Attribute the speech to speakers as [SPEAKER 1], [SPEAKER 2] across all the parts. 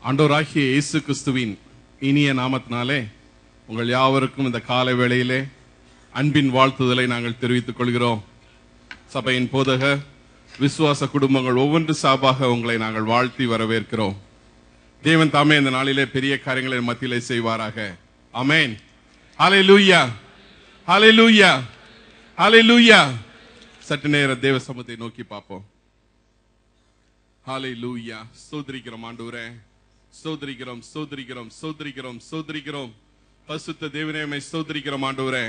[SPEAKER 1] ஆண்டவராகிய இயேசு கிறிஸ்துவின் இனிய நாமத்தினாலே உங்கள் யாவருக்கும் இந்த காலை வேளையிலே அன்பின் வாழ்த்துதலை நாங்கள் தெரிவித்துக் கொள்கிறோம். சபையின் போதகர், விசுவாச குடும்பங்கள் ஒவ்வொன்று சார்பாக உங்களை நாங்கள் வாழ்த்தி வரவேற்கிறோம். தேவன் தாமே இந்த நாளிலே பெரிய காரியங்களை மத்தியிலே செய்வாராக. ஆமென். ஹல்லேலூயா, ஹல்லேலூயா, ஹல்லேலூயா. சற்று நேர தேவ சமூகத்தை நோக்கி பார்ப்போம். ஹல்லேலூயா. ஸ்தோத்திரிக்கிறோம் ஆண்டவரே, ஸ்தோத்திரிக்கிறோம், ஸ்தோத்திரிக்கிறோம், ஸ்தோத்திரிக்கிறோம், ஸ்தோத்திரிக்கிறோம். பரிசுத்த தேவனே உம்மை ஸ்தோத்திரிக்கிறோம் ஆண்டவரே.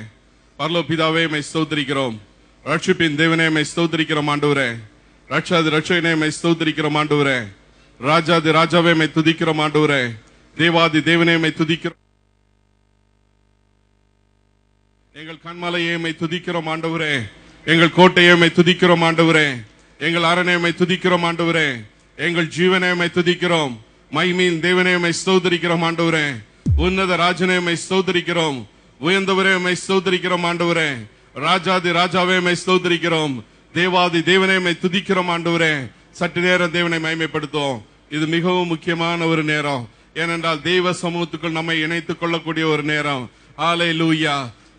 [SPEAKER 1] பரலோக பிதாவே உம்மை ஸ்தோத்திரிக்கிறோம். ரட்சிப்பின் தேவனே உம்மை ஸ்தோத்திரிக்கிறோம் ஆண்டவரே. ரட்சாதி ரட்சகனே உம்மை ஸ்தோத்திரிக்கிறோம் ஆண்டவரே. ராஜாதி ராஜாவே உம்மை துதிக்கிறோம் ஆண்டவரே. தேவாதி தேவனே உம்மை துதிக்கிறோம். எங்கள் கண்மலையை உம்மை துதிக்கிறோம் ஆண்டவரே. எங்கள் கோட்டையை உம்மை துதிக்கிறோம் ஆண்டவரே. எங்கள் அரணை உம்மை துதிக்கிறோம் ஆண்டவரே. எங்கள் ஜீவனை உம்மை துதிக்கிறோம். மகிமையின் தேவனே உம்மை ஸ்தோத்திரிக்கிறோம் ஆண்டவரே. உன்னத ராஜனே உம்மை ஸ்தோத்திரிக்கிறோம். உயர்ந்தவரே உம்மை ஸ்தோத்திரிக்கிறோம் ஆண்டவரே. ராஜாதி ராஜாவே உம்மை ஸ்தோத்திரிக்கிறோம். தேவாதி தேவனே உம்மை துதிக்கிறோம் ஆண்டவரே. சற்று நேரம் தேவனை மகிமைப்படுத்துவோம். இது மிகவும் முக்கியமான ஒரு நேரம். ஏனென்றால் தெய்வ சமூகத்துக்குள் நம்மை இணைத்துக் கொள்ளக்கூடிய ஒரு நேரம். ஹல்லேலூயா,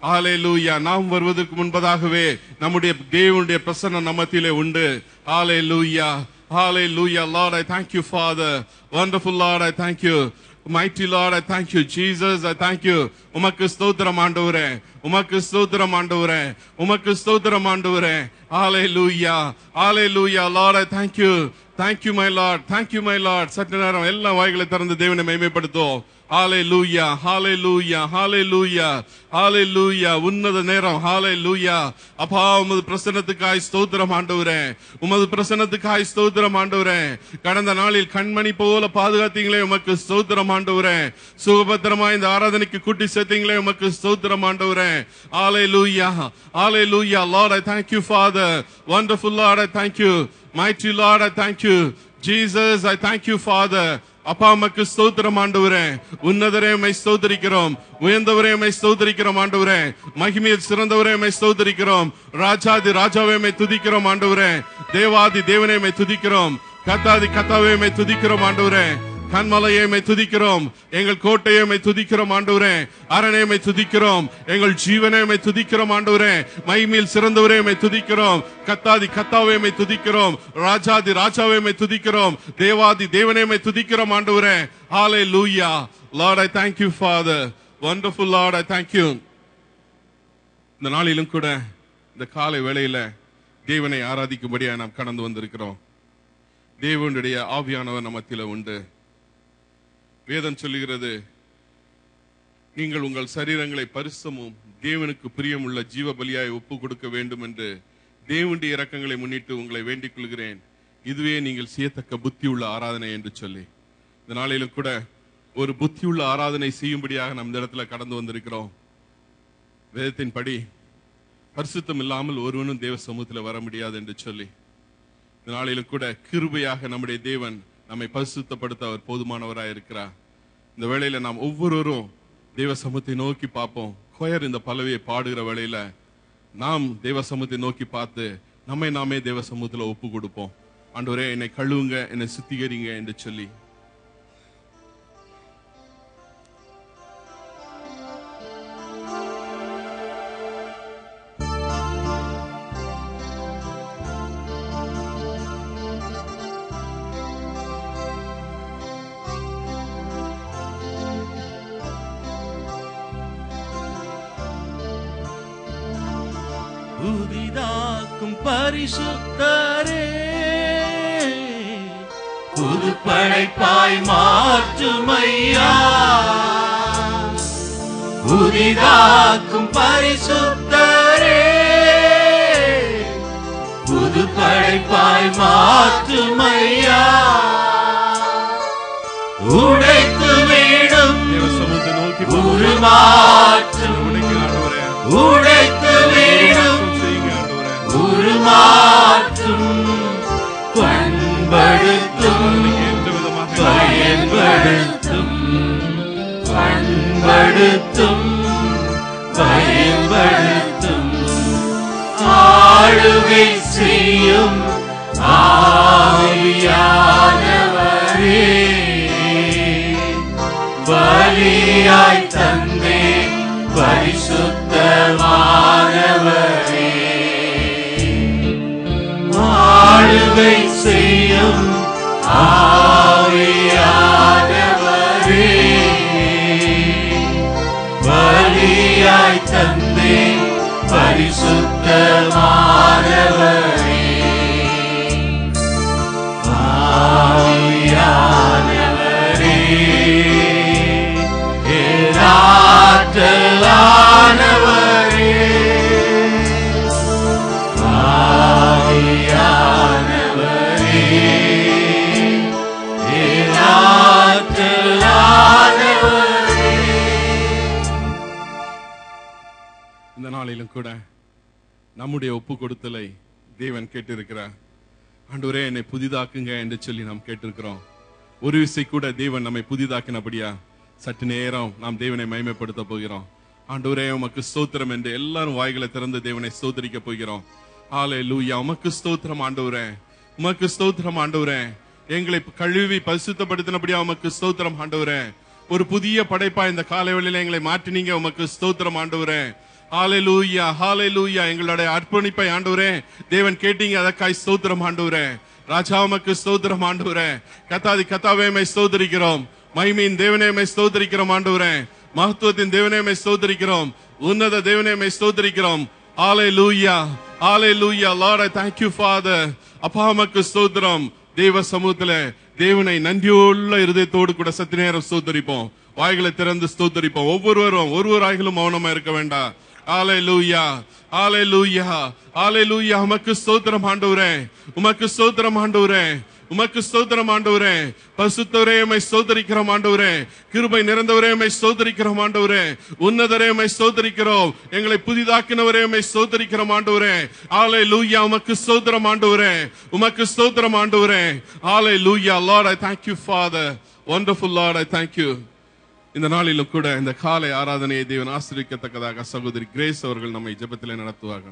[SPEAKER 1] ஹல்லேலூயா. நாம் வருவதற்கு முன்பதாகவே நம்முடைய தேவனுடைய பிரசன்னம் நம்மத்திலே உண்டு. ஹல்லேலூயா, hallelujah. Lord, I thank you, Father. Wonderful Lord, I thank you. Mighty Lord, I thank you. Jesus, I thank you. உமக்கு ஸ்தோத்திரம் ஆண்டவரே, உமக்கு ஸ்தோத்திரம் ஆண்டவரே, உமக்கு ஸ்தோத்திரம் ஆண்டவரே. hallelujah, hallelujah. Lord, I thank you. Thank you, my Lord. Thank you, my Lord. சற்று நேரம் எல்லா வாய்களை திறந்து தேவனை மகிமைப்படுத்துவோம். ஹalleluya, hallelujah, hallelujah, hallelujah. உன்னத நேரம். hallelujah. அப்பா, உமது பிரசன்னத்துக்காய் ஸ்தோத்திரம் ஆண்டவரே. உமது பிரசன்னத்துக்காய் ஸ்தோத்திரம் ஆண்டவரே. கடந்த நாளில் கண்மணி போல பாதுகாத்தீங்களே, உமக்கு ஸ்தோத்திரம் ஆண்டவரே. சுகபத்திரமா இந்த ஆராதனைக்கு கூட்டி சேர்த்தீங்களே, உமக்கு ஸ்தோத்திரம் ஆண்டவரே. hallelujah, hallelujah. Lord, I thank you, Father. Wonderful Lord, I thank you. Mighty Lord, I thank you. Jesus, I thank you, Father. அப்பா, உமக்கு ஸ்தோத்திரம் ஆண்டவரே. உன்னதரே உம்மை ஸ்தோத்திரிக்கிறோம். உயர்ந்தவரே உம்மை ஸ்தோத்திரிக்கிறோம் ஆண்டவரே. மகிமையில் சிறந்தவரே உம்மை ஸ்தோத்திரிக்கிறோம். ராஜாதி ராஜாவே உம்மை துதிக்கிறோம் ஆண்டவரே. தேவாதி தேவனே உம்மை துதிக்கிறோம். கத்தாதி கத்தாவே உம்மை துதிக்கிறோம் ஆண்டவரே. கண்மலையை உம்மை துதிக்கிறோம். எங்கள் கோட்டையை உம்மை துதிக்கிறோம் ஆண்டவரே. அரணை உம்மை துதிக்கிறோம். எங்கள் ஜீவனை உம்மை துதிக்கிறோம் ஆண்டவரே. மகிமையில் சிறந்தவரே உம்மை துதிக்கிறோம். கத்தாதி கத்தாவே உம்மை துதிக்கிறோம். ராஜாதி ராஜாவே உம்மை துதிக்கிறோம். தேவாதி தேவனை உம்மை துதிக்கிறோம் ஆண்டவரே. hallelujah. Lord, I thank you, Father. Wonderful Lord, I thank you. இந்த நாளிலும் கூட இந்த காலை வேளையில தேவனை ஆராதிக்கும்படியாக நாம் கடந்து வந்திருக்கிறோம். தேவனுடைய ஆவியானவர் நம்மத்தில உண்டு. வேதம் சொல்லுகிறது, நீங்கள் உங்கள் சரீரங்களை பரிசுத்தமும் தேவனுக்கு பிரியமுள்ள ஜீவ பலியாய் ஒப்பு கொடுக்க வேண்டும் என்று தேவனுடைய இரக்கங்களை முன்னிட்டு உங்களை வேண்டிக் கொள்கிறேன். இதுவே நீங்கள் செய்யத்தக்க புத்தியுள்ள ஆராதனை என்று சொல்லி, இந்த நாளிலும் கூட ஒரு புத்தியுள்ள ஆராதனை செய்யும்படியாக நம் இந்த இடத்துல கடந்து வந்திருக்கிறோம். வேதத்தின் படி பரிசுத்தம் இல்லாமல் ஒருவனும் தேவ சமூகத்தில் வர முடியாது என்று சொல்லி, இந்த நாளிலும் கூட கிருபையாக நம்முடைய தேவன் நம்மை பரிசுத்தப்படுத்த அவர் போதுமானவராய் இருக்கிறார். இந்த வேளையில நாம் ஒவ்வொருவரும் தேவ சமூகத்தை நோக்கி பார்ப்போம். கொயர் இந்த பல்லவியை பாடுகிற வேளையில நாம் தேவ சமூகத்தை நோக்கி பார்த்து நம்மை நாமே தேவ சமூகத்துல ஒப்பு கொடுப்போம். ஆண்டவரே, என்னை கழுவுங்க, என்னை சுத்திகரிங்க என்று சொல்லி.
[SPEAKER 2] புதிதாக்கும் பரிசுத்தரே, புது படைப்பாய் மாற்றுமையா. புதிதாக்கும் பரிசுத்தரே, புது படைப்பாய் மாற்றுமையா. உடைத்து வீடும் உருமாற்றும், உடைத்து வீடும் உருமாற்றும், பண்படுத்தும் பயன்படுத்தும், பண்படுத்தும் பயன்படுத்தும், ஆளுகை செய்யும் ஆவியானவரே. பலியாய் தந்தே பரிசுத்தமானவரே, ஆளுகை செய்யும் ஆவியானவரே, பலியாய் தந்தே பரிசுத்தமானவரே, ஆவியானவரே, ஆற்றலானவரே, ஆவியானவரே, ஆற்றலானவரே.
[SPEAKER 1] இந்த நாளிலும் கூட நம்முடைய ஒப்பு கொடுத்தலை தேவன் கேட்டிருக்கிறார். ஆண்டவரே என்னை புதிதாக்குங்க என்று சொல்லி நாம் கேட்டிருக்கிறோம். ஒரு விசை கூட தேவன் நம்மை புதிதாக்கினபடியா சற்று நேரம் நாம் தேவனை மகிமைப்படுத்த போகிறோம். ஆண்டவரே உமக்கு ஸ்தோத்திரம் என்று எல்லாரும் வாய்களை திறந்து தேவனை ஸ்தோத்திரிக்க போகிறோம். ஹல்லேலூயா. உமக்கு ஸ்தோத்திரம் ஆண்டவரே, உமக்கு ஸ்தோத்திரம் ஆண்டவரே. எங்களை கழுவி பரிசுத்தப்படுத்தினபடியா உமக்கு ஸ்தோத்திரம் ஆண்டவரே. ஒரு புதிய படைப்பா இந்த காலைவெளியில எங்களை மாற்றினீங்க, உமக்கு ஸ்தோத்திரம் ஆண்டவரே. ஹல்லேலூயா, ஹல்லேலூயா. எங்களுடைய அர்ப்பணிப்பை ஆண்டவரே தேவன் கேட்டீங்க, அதற்காய் ஸ்தோத்திரம் ஆண்டவரே. ராஜா உமக்கு ஸ்தோத்திரம் ஆண்டவரே. கத்தாதி கத்தாவே மை ஸ்தோத்திரிக்கிறோம். மகிமையின் தேவனே மை ஸ்தோத்திரிக்கிறோம் ஆண்டவரே. மகத்துவத்தின் தேவனே மை ஸ்தோத்திரிக்கிறோம். உன்னத தேவனே மை ஸ்தோத்திரிக்கிறோம். ஹல்லேலூயா, ஹல்லேலூயா. Lord, I thank you Father. அப்பா உமக்கு ஸ்தோத்திரம். தேவ சமூகத்திலே தேவனை நன்றியுள்ள இருதயத்தோடு கூட சற்று நேரம் ஸ்தோத்திரிப்போம். வாய்களை திறந்து ஸ்தோத்திரிப்போம். ஒவ்வொருவரும் ஒவ்வொரு ஆய்களும் மௌனமா இருக்க வேண்டாம். ஹல்லேலூயா, ஹல்லேலூயா, ஹல்லேலூயா. உமக்கு ஸ்தோத்திரம் ஆண்டவரே, உமக்கு ஸ்தோத்திரம் ஆண்டவரே, உமக்கு ஸ்தோத்திரம் ஆண்டவரே. பரிசுத்தவரே உம்மை ஸ்தோத்திரிக்கிறோம் ஆண்டவரே. கிருபை நிறைந்தவரே உம்மை ஸ்தோத்திரிக்கிறோம் ஆண்டவரே. உன்னதரே உம்மை ஸ்தோத்திரிக்கிறோம். எங்களை புதிதாக்கினவரே உம்மை ஸ்தோத்திரிக்கிறோம் ஆண்டவரே. ஹல்லேலூயா. உமக்கு ஸ்தோத்திரம் ஆண்டவரே, உமக்கு ஸ்தோத்திரம் ஆண்டவரே. ஹல்லேலூயா. Lord, I thank you Father. Wonderful Lord, I thank you. இந்த நாளிலும் கூட இந்த காலை ஆராதனையை தேவன் ஆசீர்வதிக்கத்தக்கதாக சகோதரி கிரேஸ் அவர்கள் நம்மை ஜெபத்திலே நடத்துவாங்க.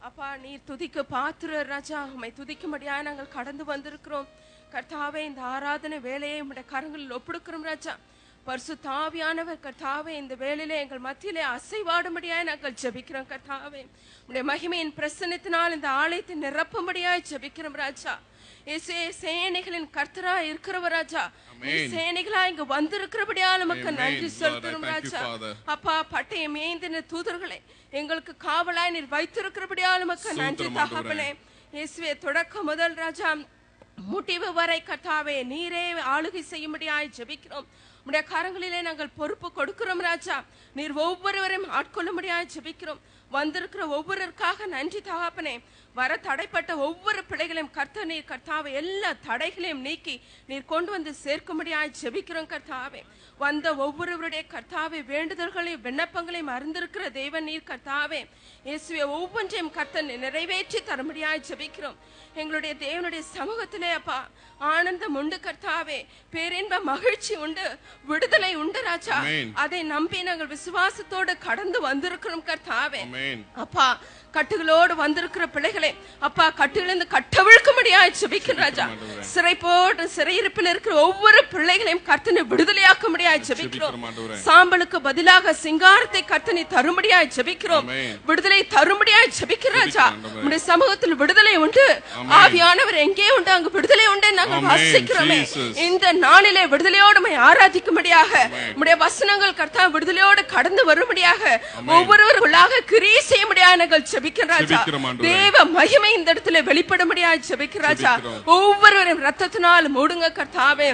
[SPEAKER 3] அப்பா நீர் துதிக்க பாத்திர ராஜா, உம்மை துதிக்கும்படியாக நாங்கள் கடந்து வந்திருக்கிறோம் கர்த்தாவே. இந்த ஆராதனை வேலையை உம்முடைய கரங்களில் ஒப்புடுக்கிறோம் ராஜா. பரிசுத்த ஆவியானவர் கர்த்தாவே இந்த வேளையிலே எங்கள் மத்தியிலே அசைவாடும்படியாய் நாங்கள் ஜெபிக்கிறோம் கர்த்தாவே. உம்முடைய மகிமையின் பிரசன்னத்தினால் இந்த ஆலயத்தை நிரப்பும்படியாய் ஜெபிக்கிறோம் ராஜா. சேனைகளின் கர்த்தரா இருக்கிறவர் ராஜா, சேனைகளா இங்க வந்திருக்கிறபடியால் நமக்கு நன்றி செலுத்துறோம் ராஜா. அப்பா பட்டயம் ஏந்தின தூதர்களை எங்களுக்கு காவலாய் நீர் வைத்திருக்கிறபடியால் நமக்கு நன்றி தகப்பனே. இயேசுவே தொடக்கம் முதல் ராஜா முடிவு வரை கர்த்தாவே நீரே ஆளுகை செய்யும்படியாய் ஜெபிக்கிறோம். உம்முடைய கரங்களிலே நாங்கள் பொறுப்பு கொடுக்கிறோம் ராஜா. நீர் ஒவ்வொருவரையும் ஆட்கொள்ளும்படியாய் ஜெபிக்கிறோம். வந்திருக்கிற ஒவ்வொருவருக்காக நன்றி தகப்பனே. வர தடைப்பட்ட ஒவ்வொரு பிள்ளைகளையும் கர்த்தர் நீர் கர்த்தாவே எல்லா தடைகளையும் நீக்கி நீர் கொண்டு வந்து சேர்க்கும்படியாய் ஜெபிக்கிறோம் கர்த்தாவே. வந்த ஒவ்வொருவருடைய கர்த்தாவே வேண்டுதல்களையும் விண்ணப்பங்களையும் அறிந்திருக்கிற தேவன் நீர் கர்த்தாவே. இயேசுவே ஒவ்வொன்றையும் கர்த்தர் நிறைவேற்றி தரும்படியாய் ஜெபிக்கிறோம். எங்களுடைய தேவனுடைய சமூகத்திலே அப்பா ஆனந்தம் உண்டு கர்த்தாவே, பேரின்ப மகிழ்ச்சி உண்டு, விடுதலை உண்டு ராஜா. அதை நம்பி நாங்கள் விசுவாசத்தோடு கடந்து வந்திருக்கிறோம் கர்த்தாவே. அப்பா கட்டுகளோடு வந்திருக்கிற பிள்ளைகளை அப்பா கட்டுகளிலிருந்து கட்டவிழ்க்கும்படியாய் ஜெபிக்கிறோம் ராஜா. சிறை போட்டு சிறையிருப்பில் இருக்கிற ஒவ்வொரு பிள்ளைகளையும் கர்த்தனை விடுதலையாக்கும்படியாய் ஜெபிக்கிறோம். சாம்பலுக்கு பதிலாக சிங்காரத்தை கர்த்தனை தரும்படியாய் ஜெபிக்கிறோம். விடுதலை தரும்படியாய் ஜெபிக்கிறோம் ராஜா. உம்முடைய சமூகத்தில் விடுதலை உண்டு. ஆவியானவர் எங்கே உண்டு அங்கு விடுதலை உண்டு நாங்கள் வாசிக்கிறோமே. இந்த நாளிலே விடுதலையோடு ஆராதிக்கும்படியாக உம்முடைய வசனங்கள் கர்த்தா விடுதலையோடு கடந்து வரும்படியாக ஒவ்வொருவருக்குள்ளாக கிரியை செய்யும்படியாக நாங்கள் ஜெபிக்கிறோம் ராஜா. தேவ மகிமை இந்த இடத்துல வெளிப்படும்படியாக ஜெபிக்கிறோம் ராஜா. ஒவ்வொருவரும் ரத்தத்தினால் மூடுங்க கர்த்தாவே.